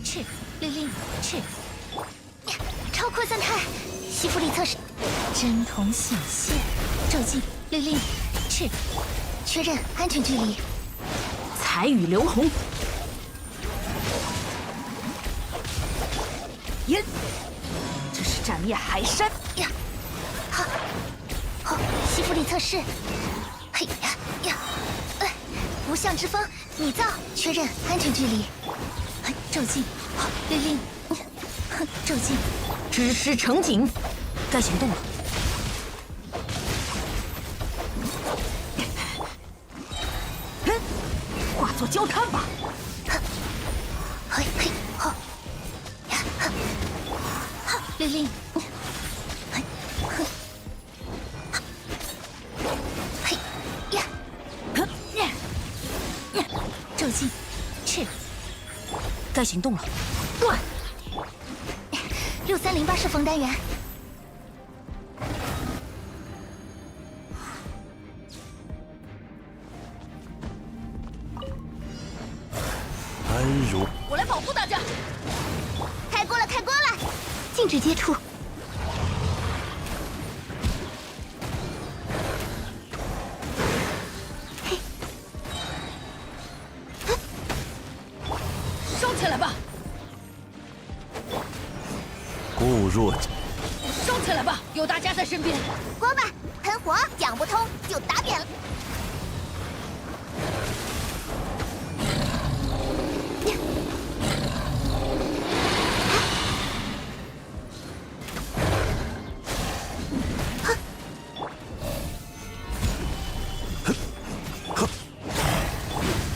赤律令赤，超扩散态，吸附力测试，针筒显现，骤进律令赤，确认安全距离。彩雨流红，烟，这是斩灭海山呀！好，好，吸附力测试，嘿呀呀！无相之风，拟造，确认安全距离。骤进，律令，骤进，知师成景，该行动了。化作焦炭吧！嘿嘿，好，呀，好，律令，嘿，嘿，呀，骤进，赤，该行动了。断6308射锋单元。安如，我来保护大家。开锅了，开锅了！禁止接触。嘿，烧起来吧！固若，烧起来吧！有大家在身边。锅巴喷火，讲不通就打扁了。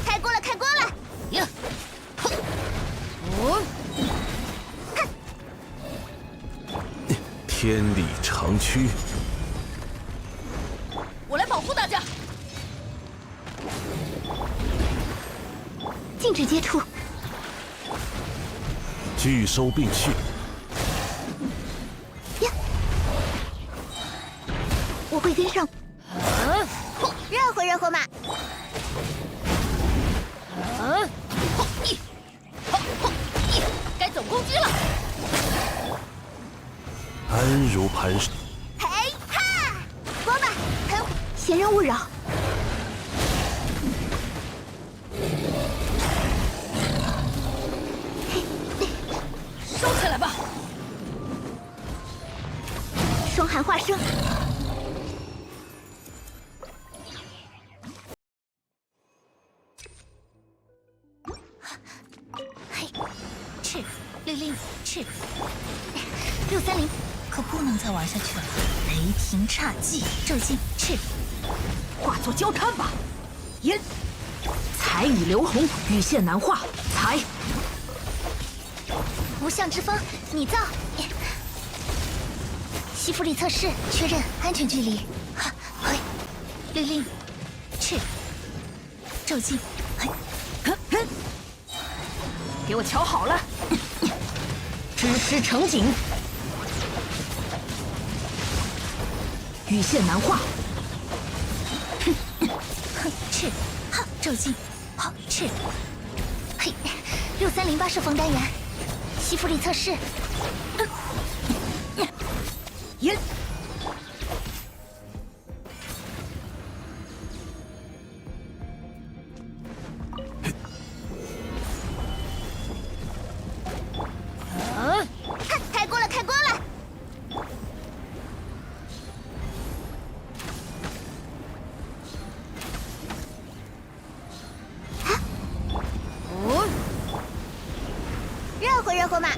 开锅了，开锅了！呀，天理长驱，我来保护大家。禁止接触。拒收并蓄，呀，我会跟上。热乎热乎嘛！该走攻击了。安如磐石，嘿哈！锅巴喷，闲人勿扰。烧起来吧！双寒化生。嘿，赤律令赤630，可不能再玩下去了。雷霆刹技，骤进赤，化作焦炭吧！烟，彩雨流红，雨线难化。彩，无相之风，拟造。吸附力测试，确认安全距离。嘿，律令赤，骤进。嘿，给我瞧好了！知师成景，雨线难化。赤，好，骤进，好，赤，嘿，6308射锋单元，吸附力测试。烟，开锅了，开锅了！热乎热乎嘛！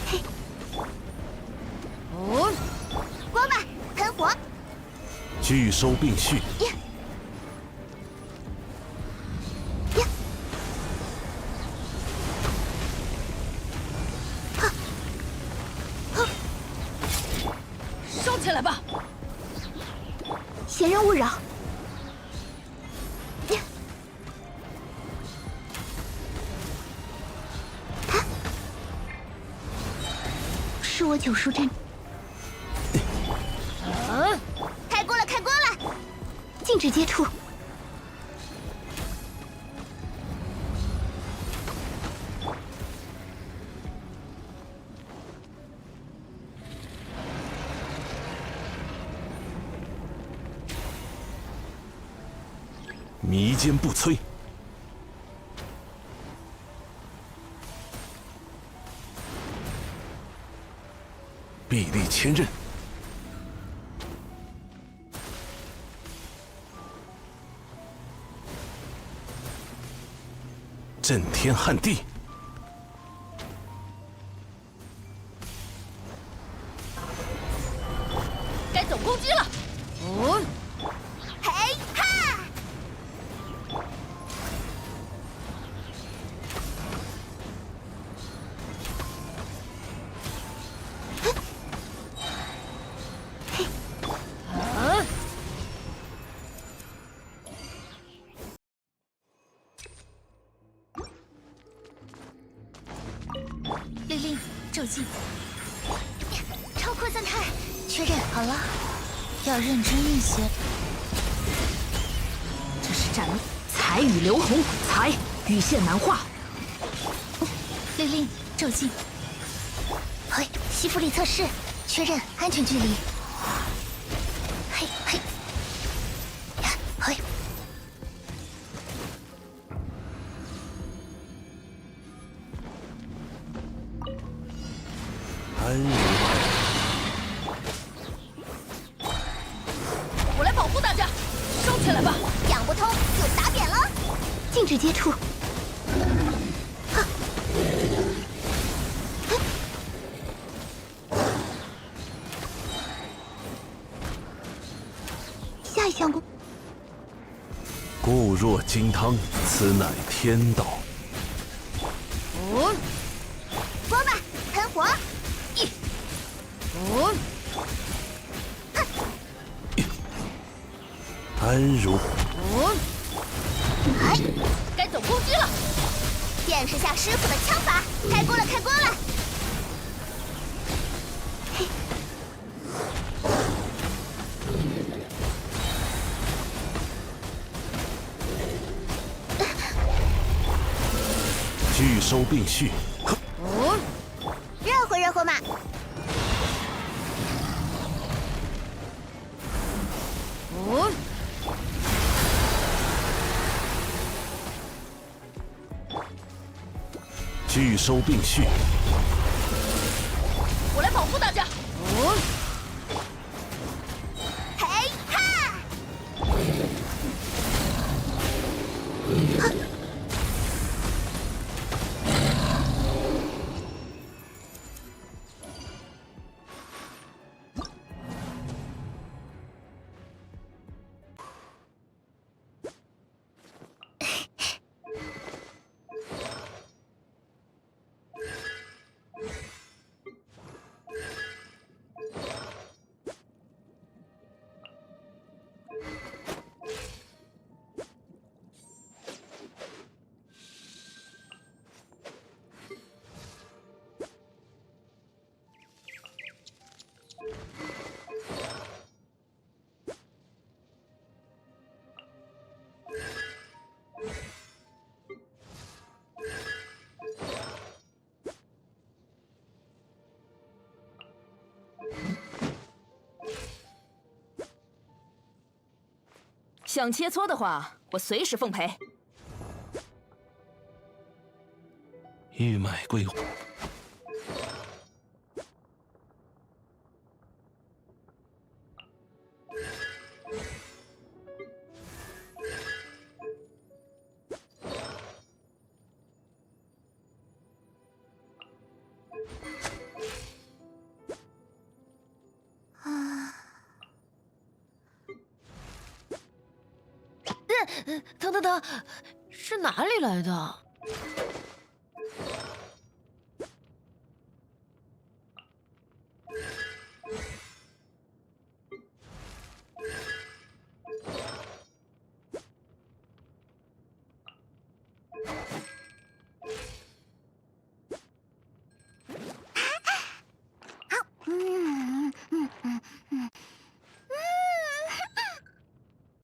嘿，锅巴喷火。拒收并蓄，呀呀！烧起来吧！闲人勿扰。呀！是我九叔战。开禁止接触。迷坚不摧，臂力千仞，震天撼地，该总攻击了。哦，嘿哈！律令，骤进，超扩散态，确认好了，要认真一些。这是战彩雨流红，彩羽线难化。律令，骤进，嘿，西弗里测试，确认安全距离。嘿嘿，呀，嘿。安如我来保护大家，收起来吧。讲不通就打扁了，禁止接触。下一项固若金汤，此乃天道。哦，说吧，喷火！哦，安如哦，哎，该总攻击了。见识下师傅的枪法，开锅了，开锅了！拒收并蓄，哦，热乎热乎嘛！哦，拒收并蓄，我来保护大家。哦，嘿哈！想切磋的话，我随时奉陪。玉脉归还。等，是哪里来的？